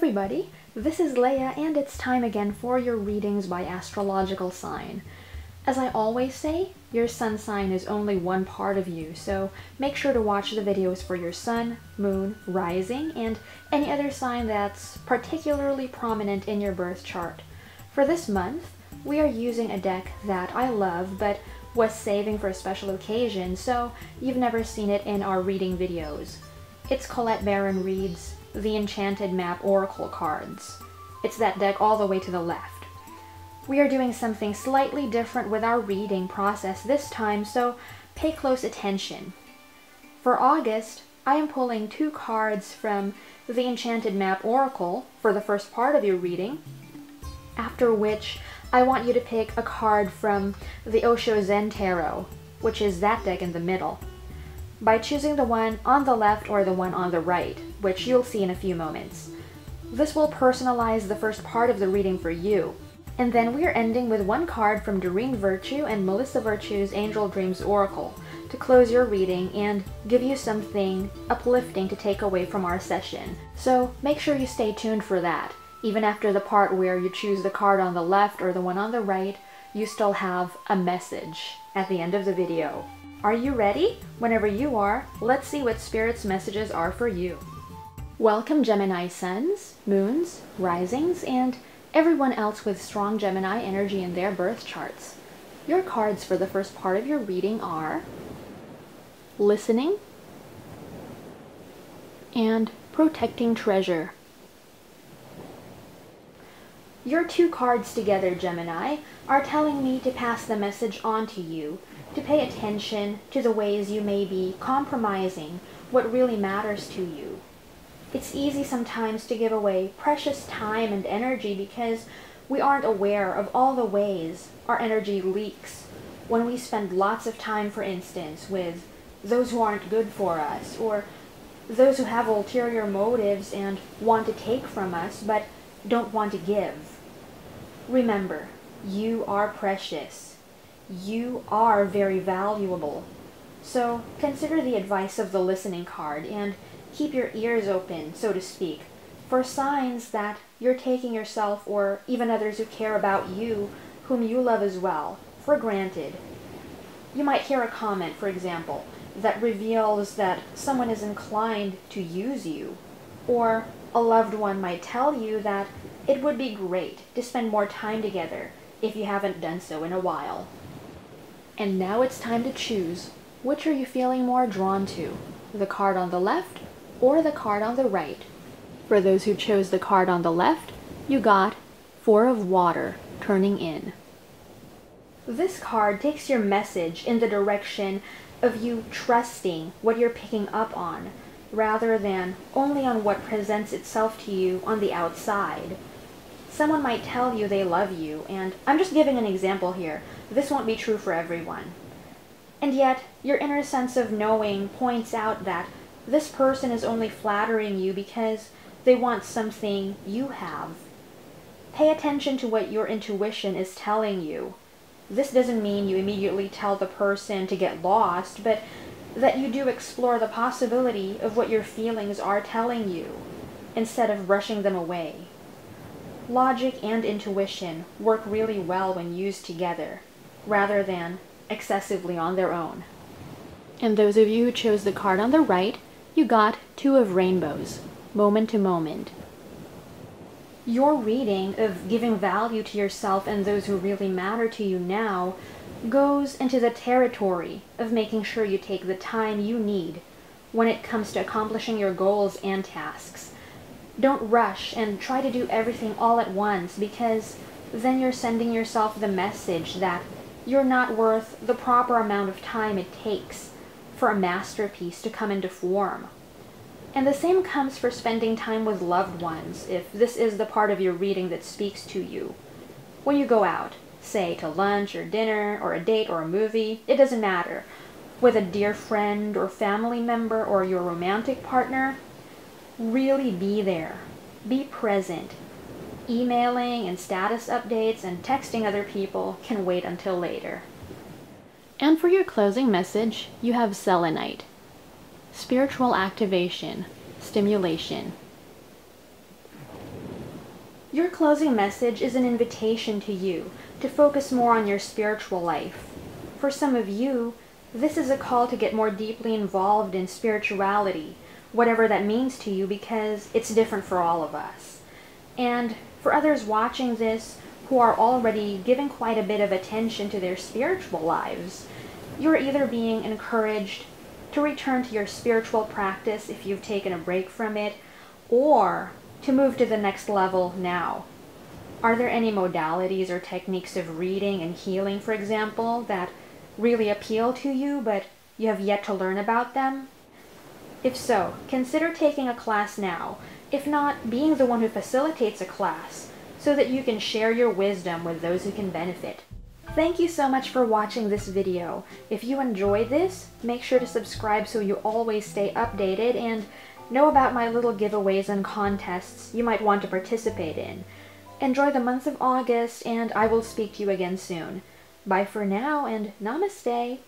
everybody, this is Leia and it's time again for your readings by astrological sign. As I always say, your sun sign is only one part of you, so make sure to watch the videos for your sun, moon, rising, and any other sign that's particularly prominent in your birth chart. For this month, we are using a deck that I love but was saving for a special occasion, so you've never seen it in our reading videos. It's Colette Baron-Reid's The Enchanted Map Oracle cards. It's that deck all the way to the left. We are doing something slightly different with our reading process this time, so pay close attention. For August, I am pulling 2 cards from The Enchanted Map Oracle for the first part of your reading, after which I want you to pick a card from the Osho Zen Tarot, which is that deck in the middle, by choosing the one on the left or the one on the right, which you'll see in a few moments. This will personalize the first part of the reading for you. And then we're ending with 1 card from Doreen Virtue and Melissa Virtue's Angel Dreams Oracle to close your reading and give you something uplifting to take away from our session. So make sure you stay tuned for that. Even after the part where you choose the card on the left or the one on the right, you still have a message at the end of the video. Are you ready? Whenever you are, let's see what Spirit's messages are for you. Welcome Gemini suns, moons, risings, and everyone else with strong Gemini energy in their birth charts. Your cards for the first part of your reading are Listening and Protecting Treasure. Your 2 cards together, Gemini, are telling me to pass the message on to you, to pay attention to the ways you may be compromising what really matters to you. It's easy sometimes to give away precious time and energy because we aren't aware of all the ways our energy leaks when we spend lots of time, for instance, with those who aren't good for us, or those who have ulterior motives and want to take from us but don't want to give. Remember, you are precious. You are very valuable. So consider the advice of the listening card and keep your ears open, so to speak, for signs that you're taking yourself or even others who care about you, whom you love as well, for granted. You might hear a comment, for example, that reveals that someone is inclined to use you, or a loved one might tell you that it would be great to spend more time together if you haven't done so in a while. And now it's time to choose. Which are you feeling more drawn to? The card on the left or the card on the right? For those who chose the card on the left, you got 4 of Water, Turning In. This card takes your message in the direction of you trusting what you're picking up on, rather than only on what presents itself to you on the outside. Someone might tell you they love you, and I'm just giving an example here. This won't be true for everyone. And yet, your inner sense of knowing points out that this person is only flattering you because they want something you have. Pay attention to what your intuition is telling you. This doesn't mean you immediately tell the person to get lost, but that you do explore the possibility of what your feelings are telling you, instead of brushing them away. Logic and intuition work really well when used together, rather than excessively on their own. And those of you who chose the card on the right, you got 2 of Rainbows, Moment to Moment. Your reading of giving value to yourself and those who really matter to you now goes into the territory of making sure you take the time you need when it comes to accomplishing your goals and tasks. Don't rush and try to do everything all at once, because then you're sending yourself the message that you're not worth the proper amount of time it takes for a masterpiece to come into form. And the same comes for spending time with loved ones, if this is the part of your reading that speaks to you. When you go out, say to lunch or dinner or a date or a movie, it doesn't matter, with a dear friend or family member or your romantic partner, really be there. Be present. Emailing and status updates and texting other people can wait until later. And for your closing message, you have Selenite. Spiritual activation, stimulation. Your closing message is an invitation to you to focus more on your spiritual life. For some of you, this is a call to get more deeply involved in spirituality, whatever that means to you, because it's different for all of us. And for others watching this who are already giving quite a bit of attention to their spiritual lives, you're either being encouraged to return to your spiritual practice if you've taken a break from it, or to move to the next level now. Are there any modalities or techniques of reading and healing, for example, that really appeal to you, but you have yet to learn about them? If so, consider taking a class now, if not, being the one who facilitates a class, so that you can share your wisdom with those who can benefit. Thank you so much for watching this video. If you enjoyed this, make sure to subscribe so you always stay updated and know about my little giveaways and contests you might want to participate in. Enjoy the month of August, and I will speak to you again soon. Bye for now, and namaste.